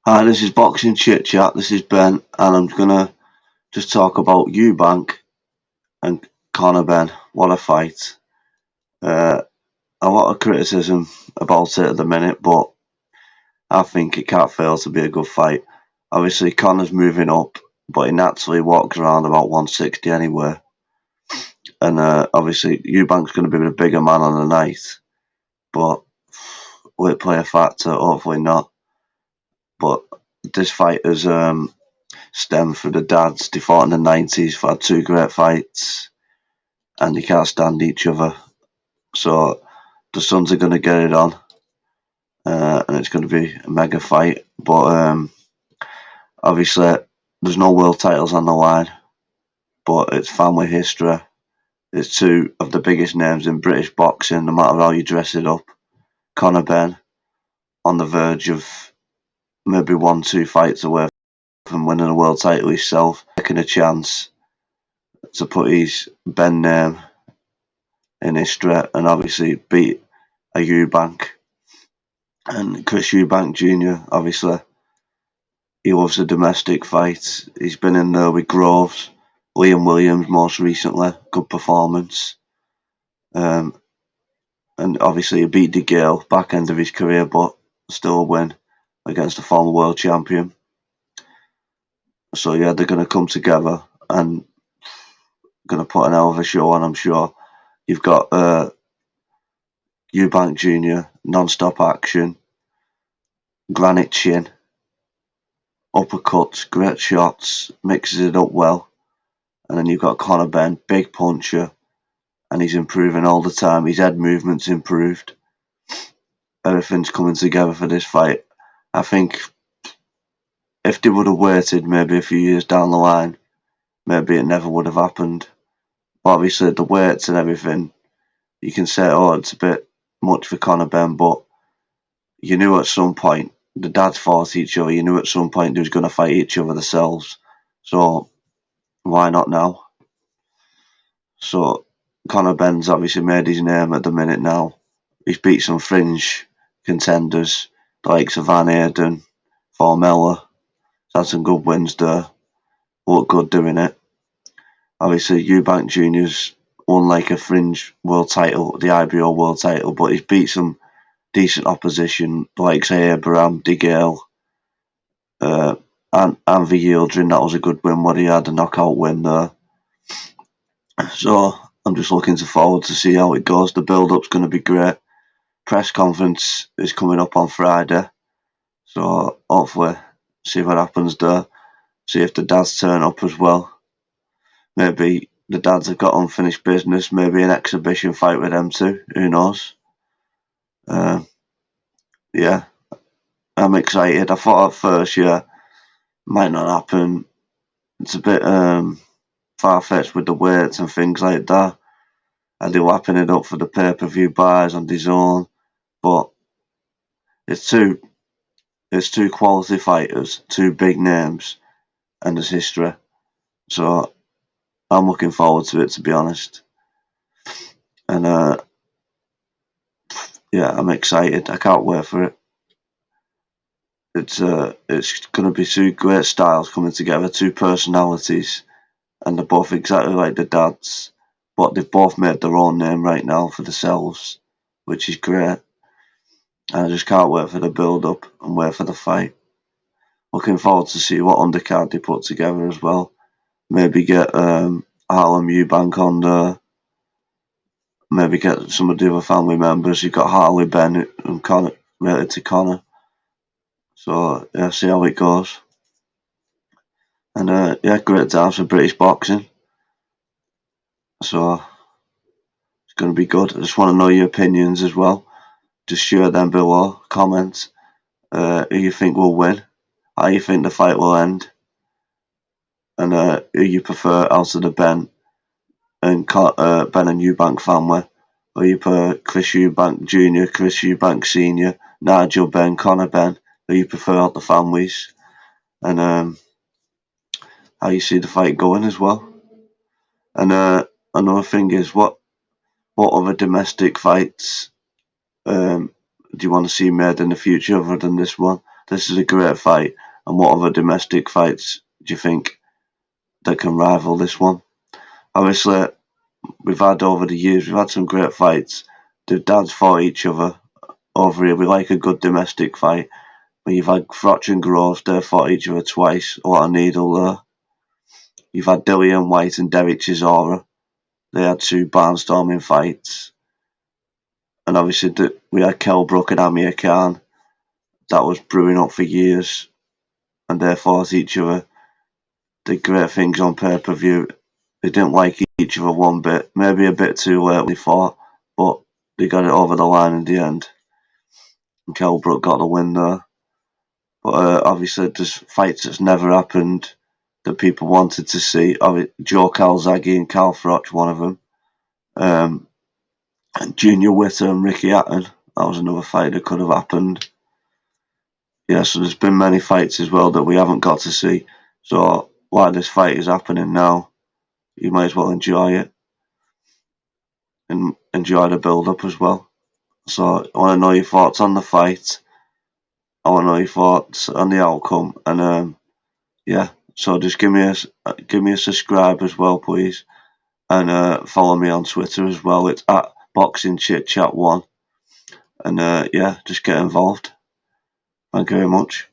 Hi, this is Boxing Chit Chat. This is Ben, and I'm gonna just talk about Eubank and Benn. What a fight! A lot of criticism about it at the minute, but I think it can't fail to be a good fight. Obviously, Connor's moving up, but he naturally walks around about 160 anyway. And obviously, Eubank's going to be the bigger man on the night, but will it play a factor? Hopefully not. But this fight has stemmed from the dads. They fought in the 90s, had two great fights, and they can't stand each other. So the sons are going to get it on, and it's going to be a mega fight. But obviously, there's no world titles on the line, but it's family history. It's two of the biggest names in British boxing, no matter how you dress it up. Benn on the verge of maybe 1-2 fights away from winning a world title himself, taking a chance to put his Benn name in history and obviously beat a Eubank. And Chris Eubank Jr., obviously, he loves the domestic fights. He's been in there with Groves, Liam Williams most recently, good performance. And obviously he beat De Gale, back end of his career, but still a win against a former world champion. So yeah, they're going to come together and going to put an hell of a show on, I'm sure. You've got Eubank Jr., non-stop action, granite chin, uppercuts, great shots, mixes it up well. And then you've got Benn, big puncher, and he's improving all the time. His head movement's improved. Everything's coming together for this fight. I think if they would have waited maybe a few years down the line, maybe it never would have happened. But obviously the weights and everything, you can say, oh, it's a bit much for Benn, but you knew at some point the dads fought each other. You knew at some point they was going to fight each other themselves. So why not now? So Benn's obviously made his name at the minute now. He's beat some fringe contenders, the likes of Van Aerden, Formella. He's had some good wins there. Looked good doing it. Obviously, Eubank Jr.'s won like a fringe world title, the IBO world title, but he's beat some decent opposition, the likes of Abraham, De Gale, and Anvi Yildirim. That was a good win, what he had, a knockout win there. So I'm just looking forward to see how it goes. The build-up's going to be great. Press conference is coming up on Friday, so hopefully see what happens there. See if the dads turn up as well. Maybe the dads have got unfinished business. Maybe an exhibition fight with them too. Who knows? Yeah, I'm excited. I thought at first, might not happen. It's a bit far-fetched with the weights and things like that. And they're lapping it up for the pay-per-view buys on DAZN, but it's two quality fighters, two big names, and there's history. So I'm looking forward to it, to be honest. And I'm excited. I can't wait for it. It's going to be two great styles coming together, two personalities, and they're both exactly like the dads, but they've both made their own name right now for themselves, which is great. And I just can't wait for the build-up and wait for the fight. Looking forward to see what undercard they put together as well. Maybe get Harlem Eubank on there. Maybe get some of the other family members. You've got Harley, Benn, and Connor, related to Connor. So, yeah, see how it goes. And, great times for British boxing. So, it's going to be good. I just want to know your opinions as well. Just share them below. Comment who you think will win. How you think the fight will end. And who you prefer out of the Benn and Eubank family. Or you prefer Chris Eubank Jr., Chris Eubank Sr., Nigel Benn, Conor Benn. Who you prefer out the families. And how you see the fight going as well. And another thing is, what other domestic fights do you want to see made in the future other than this one? this is a great fight. And what other domestic fights do you think that can rival this one? Obviously, we've had over the years, we've had some great fights. The dads fought each other over here. We like a good domestic fight. But you've had Froch and Groves, they fought each other twice. A lot of needle there. You've had Dillian White and Derek Chisora. They had two barnstorming fights. And obviously, we had Kell Brook and Amir Khan. That was brewing up for years. And they fought each other. Did great things on pay-per-view. They didn't like each other one bit. Maybe a bit too late when they fought. But they got it over the line in the end. And Kell Brook got the win there. But obviously, there's fights that's never happened that people wanted to see. Joe Calzaghe and Cal Froch, one of them. And Junior Witter and Ricky Hatton. That was another fight that could have happened. Yeah, so there's been many fights as well that we haven't got to see. So while this fight is happening now, you might as well enjoy it and enjoy the build-up as well. So I want to know your thoughts on the fight. I want to know your thoughts on the outcome, and yeah. So just give me a subscribe as well, please, and follow me on Twitter as well. It's at BoxingChitChat1, and yeah, just get involved. Thank you very much.